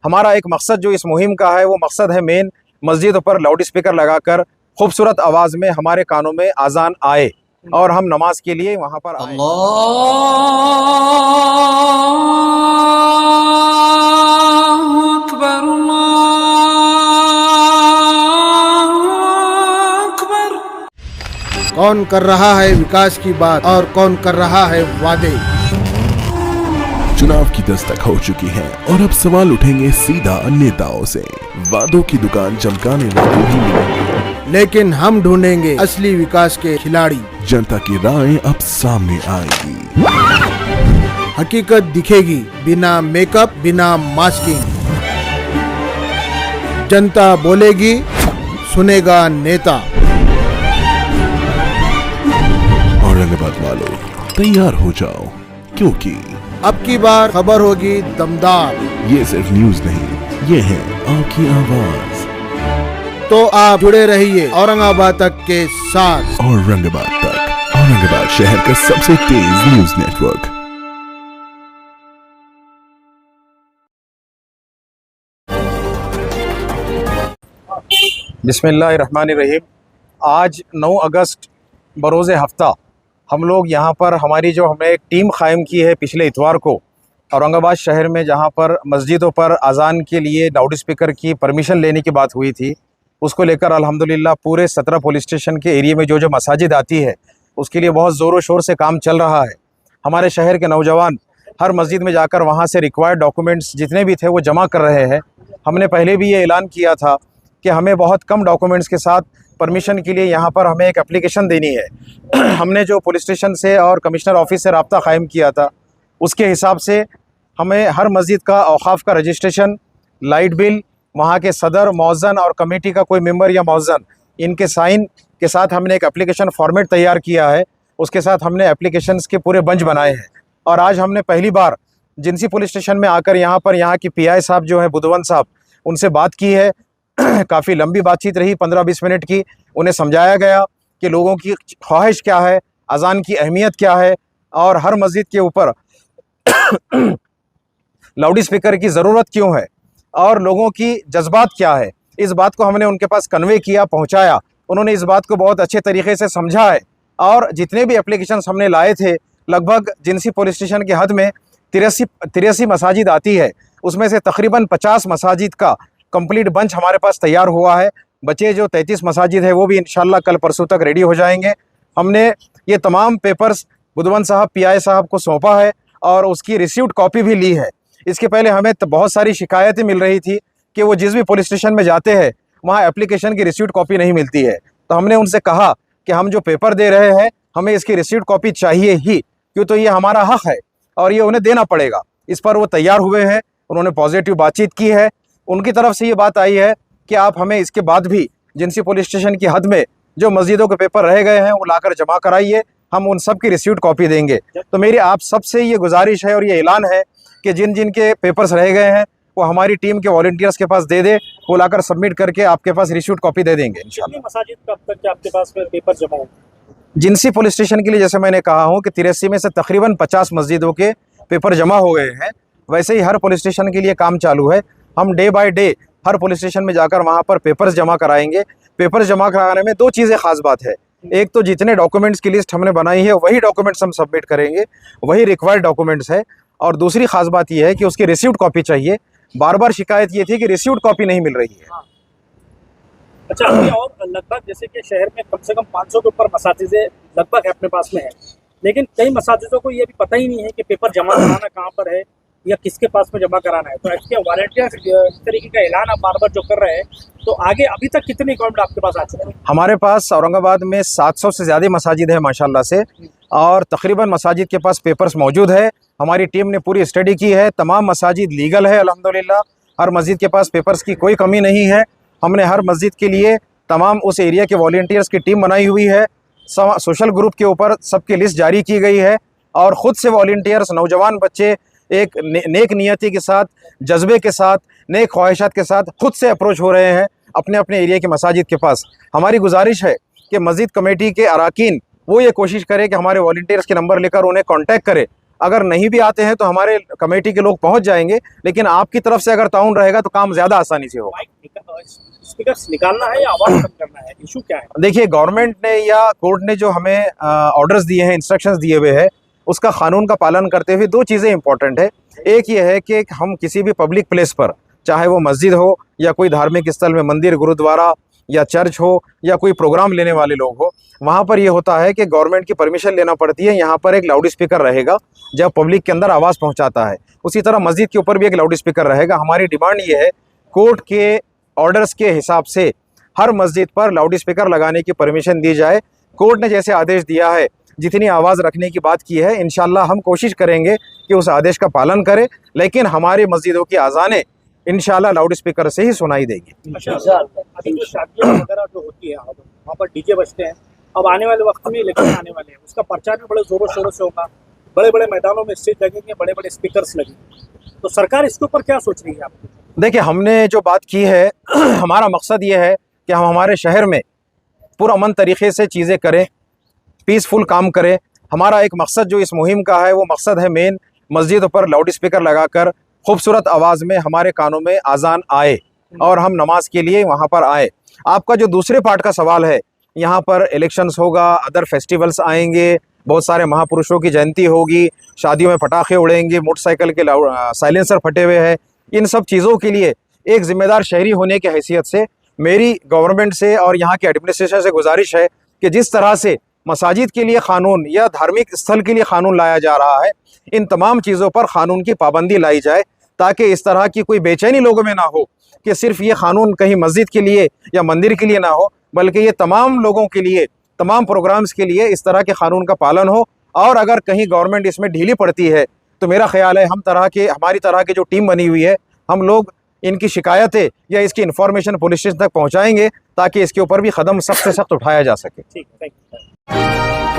हमारा एक मकसद जो इस मुहिम का है वो मकसद है मेन, मस्जिदों पर लाउड स्पीकर लगाकर खूबसूरत आवाज़ में हमारे कानों में अजान आए और हम नमाज के लिए वहाँ पर आए। कौन कर रहा है विकास की बात और कौन कर रहा है वादे। चुनाव की दस्तक हो चुकी है और अब सवाल उठेंगे सीधा नेताओं से। वादों की दुकान चमकाने वाले भी मिलेंगे, लेकिन हम ढूंढेंगे असली विकास के खिलाड़ी। जनता की राय अब सामने आएगी, हकीकत दिखेगी बिना मेकअप बिना मास्किंग। जनता बोलेगी, सुनेगा नेता। औरंगाबाद वालों तैयार हो जाओ, क्योंकि अब की बार खबर होगी दमदार। ये सिर्फ न्यूज नहीं, ये है आपकी आवाज। तो आप जुड़े रहिए औरंगाबाद तक के साथ। औरंगाबाद तक, औरंगाबाद शहर का सबसे तेज न्यूज नेटवर्क। बिस्मिल्लाहिर्रहमानिर्रहीम। आज 9 अगस्त बरोज़ हफ्ता हम लोग यहाँ पर हमारी जो हमने एक टीम कायम की है पिछले इतवार को औरंगाबाद शहर में, जहाँ पर मस्जिदों पर अज़ान के लिए लाउड स्पीकर की परमिशन लेने की बात हुई थी, उसको लेकर अल्हम्दुलिल्लाह पूरे 17 पुलिस स्टेशन के एरिया में जो मसाजिद आती है उसके लिए बहुत ज़ोरों शोर से काम चल रहा है। हमारे शहर के नौजवान हर मस्जिद में जाकर वहाँ से रिक्वायर्ड डॉक्यूमेंट्स जितने भी थे वो जमा कर रहे हैं। हमने पहले भी ये ऐलान किया था कि हमें बहुत कम डॉक्यूमेंट्स के साथ परमिशन के लिए यहाँ पर हमें एक एप्लीकेशन देनी है। हमने जो पुलिस स्टेशन से और कमिश्नर ऑफिस से रब्ता कायम किया था उसके हिसाब से हमें हर मस्जिद का औक़ाफ़ का रजिस्ट्रेशन, लाइट बिल, वहाँ के सदर, मौज़न और कमेटी का कोई मेंबर या मौज़न, इनके साइन के साथ हमने एक एप्लीकेशन फॉर्मेट तैयार किया है। उसके साथ हमने एप्लीकेशंस के पूरे बंच बनाए हैं और आज हमने पहली बार जिनसी पुलिस स्टेशन में आकर यहाँ की पीआई साहब जो है बुधवन साहब, उनसे बात की है। काफ़ी लंबी बातचीत रही, 15-20 मिनट की। उन्हें समझाया गया कि लोगों की ख्वाहिश क्या है, अज़ान की अहमियत क्या है और हर मस्जिद के ऊपर लाउड स्पीकर की ज़रूरत क्यों है और लोगों की जज्बात क्या है। इस बात को हमने उनके पास कन्वे किया, पहुंचाया। उन्होंने इस बात को बहुत अच्छे तरीके से समझा है और जितने भी एप्लीकेशंस हमने लाए थे, लगभग जिनसी पुलिस स्टेशन के हद में 83 मसाजिद आती है, उसमें से तकरीबन 50 मसाजिद का कंप्लीट बंच हमारे पास तैयार हुआ है। बचे जो 33 मसाजिद है वो भी इंशाल्लाह कल परसों तक रेडी हो जाएंगे। हमने ये तमाम पेपर्स बुधवन साहब, पीआई साहब को सौंपा है और उसकी रिसीव्ड कॉपी भी ली है। इसके पहले हमें बहुत सारी शिकायतें मिल रही थी कि वो जिस भी पुलिस स्टेशन में जाते हैं वहाँ एप्लीकेशन की रिसीव्ड कॉपी नहीं मिलती है। तो हमने उनसे कहा कि हम जो पेपर दे रहे हैं हमें इसकी रिसीव्ड कॉपी चाहिए ही, क्यों तो ये हमारा हक़ है और ये उन्हें देना पड़ेगा। इस पर वो तैयार हुए हैं, उन्होंने पॉजिटिव बातचीत की है। उनकी तरफ से ये बात आई है कि आप हमें इसके बाद भी जिनसी पुलिस स्टेशन की हद में जो मस्जिदों के पेपर रह गए हैं वो लाकर जमा कराइए, हम उन सब की रिसीव्ड कॉपी देंगे। तो मेरी आप सबसे ये गुजारिश है और ये ऐलान है कि जिन जिन के पेपर्स रह गए हैं वो हमारी टीम के वॉलंटियर्स के पास दे दे, वो लाकर सबमिट करके आपके पास रिसीव्ड कॉपी दे देंगे इंशाल्लाह। मसाजिद का अब तक आपके पास में पेपर जमा हो? जिनसी पुलिस स्टेशन के लिए जैसे मैंने कहा हूँ कि 83 में से तकरीबन 50 मस्जिदों के पेपर जमा हो गए हैं, वैसे ही हर पुलिस स्टेशन के लिए काम चालू है। हम day by day her police station में जाकर वहाँ पर पेपर्स जमा कराएंगे। पेपर्स जमा कराने में 2 चीज़ें ख़ास बात है। एक तो जितने डॉक्यूमेंट्स की लिस्ट हमने बनाई है वही डॉक्यूमेंट्स हम सबमिट करेंगे, वही रिक्वायर्ड डॉक्यूमेंट्स है। और दूसरी ख़ास बात यह है कि उसकी रिसीव्ड कॉपी चाहिए। बार बार शिकायत ये थी कि रिसीव्ड कॉपी नहीं मिल रही है। अच्छा, अभी और लगभग जैसे कि शहर में कम से कम 500 के ऊपर मसाजिद लगभग अपने पास में है, लेकिन कई मसाजिदों को ये भी पता ही नहीं है कि पेपर जमा कराना कहाँ पर है या किसके पास में जमा कराना है। तो ऐसे वॉलंटियर्स इस तरीके का ऐलान आप बार बार जो कर रहे हैं, तो आगे अभी तक कितने अकाउंट आपके पास आ चुके हैं? हमारे पास औरंगाबाद में 700 से ज़्यादा मसाजिद है माशाल्लाह से, और तकरीबन मसाजिद के पास पेपर्स मौजूद है। हमारी टीम ने पूरी स्टडी की है, तमाम मसाजिद लीगल है अल्हम्दुलिल्लाह। हर मस्जिद के पास पेपर्स की कोई कमी नहीं है। हमने हर मस्जिद के लिए तमाम उस एरिया के वॉलंटियर्स की टीम बनाई हुई है। सोशल ग्रुप के ऊपर सबकी लिस्ट जारी की गई है और ख़ुद से वॉलंटियर्स, नौजवान बच्चे एक नेक नियति के साथ, जज्बे के साथ, नेक ख्वाहिशात के साथ खुद से अप्रोच हो रहे हैं अपने अपने एरिया के मसाजिद के पास। हमारी गुजारिश है कि मस्जिद कमेटी के अराकीन वो ये कोशिश करें कि हमारे वॉलंटियर्स के नंबर लेकर उन्हें कांटेक्ट करें अगर नहीं भी आते हैं तो हमारे कमेटी के लोग पहुंच जाएंगे, लेकिन आपकी तरफ से अगर ताउन रहेगा तो काम ज़्यादा आसानी से होगा। स्पीकर्स निकालना है या आवाज बंद करना है, इशू क्या है? देखिए, गवर्नमेंट ने या कोर्ट ने जो हमें ऑर्डर्स दिए हैं, इंस्ट्रक्शंस दिए हुए हैं, उसका कानून का पालन करते हुए दो चीज़ें इंपॉर्टेंट है। एक ये है कि हम किसी भी पब्लिक प्लेस पर, चाहे वो मस्जिद हो या कोई धार्मिक स्थल में मंदिर, गुरुद्वारा या चर्च हो या कोई प्रोग्राम लेने वाले लोग हो, वहाँ पर ये होता है कि गवर्नमेंट की परमिशन लेना पड़ती है। यहाँ पर एक लाउड स्पीकर रहेगा जब पब्लिक के अंदर आवाज़ पहुँचाता है। उसी तरह मस्जिद के ऊपर भी एक लाउड स्पीकर रहेगा। हमारी डिमांड ये है, कोर्ट के ऑर्डर्स के हिसाब से हर मस्जिद पर लाउड स्पीकर लगाने की परमिशन दी जाए। कोर्ट ने जैसे आदेश दिया है, जितनी आवाज़ रखने की बात की है, इंशाल्लाह हम कोशिश करेंगे कि उस आदेश का पालन करें, लेकिन हमारी मस्जिदों की अज़ानें इंशाल्लाह लाउड स्पीकर से ही सुनाई देगी। अच्छा, अभी जो शादियाँ वगैरह जो होती है वहाँ पर डीजे बजते हैं, अब आने वाले वक्त में इलेक्शन आने वाले हैं, उसका प्रचार भी बड़े जोरों शोरों से होगा, बड़े बड़े मैदानों में स्टेज लगेंगे, बड़े बड़े स्पीकर्स लगेंगे, तो सरकार इसके ऊपर क्या सोच रही है आपकी? देखिए, हमने जो बात की है हमारा मकसद ये है कि हम हमारे शहर में पुरअमन तरीक़े से चीज़ें करें, पीसफुल काम करें। हमारा एक मकसद जो इस मुहिम का है वो मकसद है मेन, मस्जिदों पर लाउड स्पीकर लगाकर खूबसूरत आवाज़ में हमारे कानों में अजान आए और हम नमाज के लिए वहाँ पर आए। आपका जो दूसरे पार्ट का सवाल है, यहाँ पर इलेक्शंस होगा, अदर फेस्टिवल्स आएंगे, बहुत सारे महापुरुषों की जयंती होगी, शादियों में पटाखे उड़ेंगे, मोटरसाइकिल के साइलेंसर फटे हुए हैं। इन सब चीज़ों के लिए एक ज़िम्मेदार शहरी होने की हैसियत से मेरी गवर्नमेंट से और यहाँ के एडमिनिस्ट्रेशन से गुजारिश है कि जिस तरह से मसाजिद के लिए क़ानून या धार्मिक स्थल के लिए क़ानून लाया जा रहा है, इन तमाम चीज़ों पर क़ानून की पाबंदी लाई जाए, ताकि इस तरह की कोई बेचैनी लोगों में ना हो कि सिर्फ ये क़ानून कहीं मस्जिद के लिए या मंदिर के लिए ना हो, बल्कि ये तमाम लोगों के लिए, तमाम प्रोग्राम्स के लिए इस तरह के क़ानून का पालन हो। और अगर कहीं गवर्नमेंट इसमें ढीली पड़ती है तो मेरा ख्याल है हमारी तरह की जो टीम बनी हुई है, हम लोग इनकी शिकायतें या इसकी इन्फॉर्मेशन पुलिस स्टेशन तक पहुँचाएँगे, ताकि इसके ऊपर भी कदम सख्त से सख्त उठाया जा सके। ठीक है, थैंक यू।